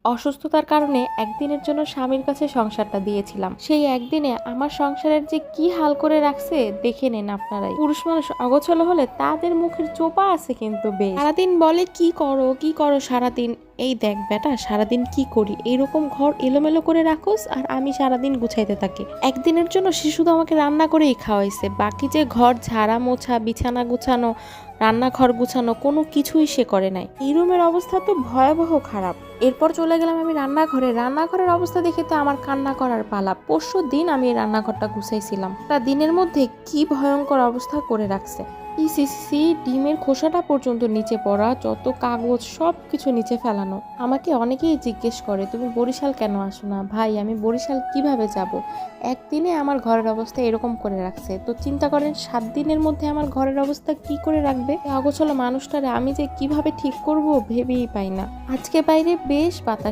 অসুস্থতার কারণে একদিনের জন্য স্বামীর কাছে সংসারটা দিয়েছিলাম। সেই একদিনে আমার সংসারের যে কি হাল করে রাখছে দেখে নেন আপনারাই। পুরুষ মানুষ অগোছালো হলে তাদের মুখের চোপা আছে কিন্তু বেশ। সারাদিন বলে কি করো কি করো সারাদিন। এই দেখ বেটা, সারাদিন কি করি, এরকম ঘর এলোমেলো করে রাখোস আর আমি সারাদিন গুছাইতে থাকি। একদিনের জন্য সে শুধু আমাকে রান্না করেই খাওয়াইছে, বাকি যে ঘর ঝাড়া মোছা, বিছানা গুছানো, রান্নাঘর গুছানো কোনো কিছুই সে করে নাই। এই রুমের অবস্থা তো ভয়াবহ খারাপ। এরপর চলে গেলাম আমি রান্নাঘরের অবস্থা দেখে তো আমার কান্না করার পালা। পরশু দিন আমি এই রান্নাঘরটা গুছাইছিলাম, তা দিনের মধ্যে কি ভয়ঙ্কর অবস্থা করে রাখছে। ইসিসি, ডিমের খোসাটা পর্যন্ত নিচে পড়া, যত কাগজ সব কিছু নিচে ফেলানো। আমাকে অনেকেই জিজ্ঞেস করে তুমি বরিশাল কেন আসো না। ভাই, আমি বরিশাল কিভাবে যাব? একদিনে আমার ঘরের অবস্থা এরকম করে রাখছে, তো চিন্তা করেন 7 দিনের মধ্যে আমার ঘরের অবস্থা কি করে রাখবে। অগোছালো মানুষটারে আমি যে কিভাবে ঠিক করব ভেবেই পাই না। আজকে বাইরে বেশ বাতাস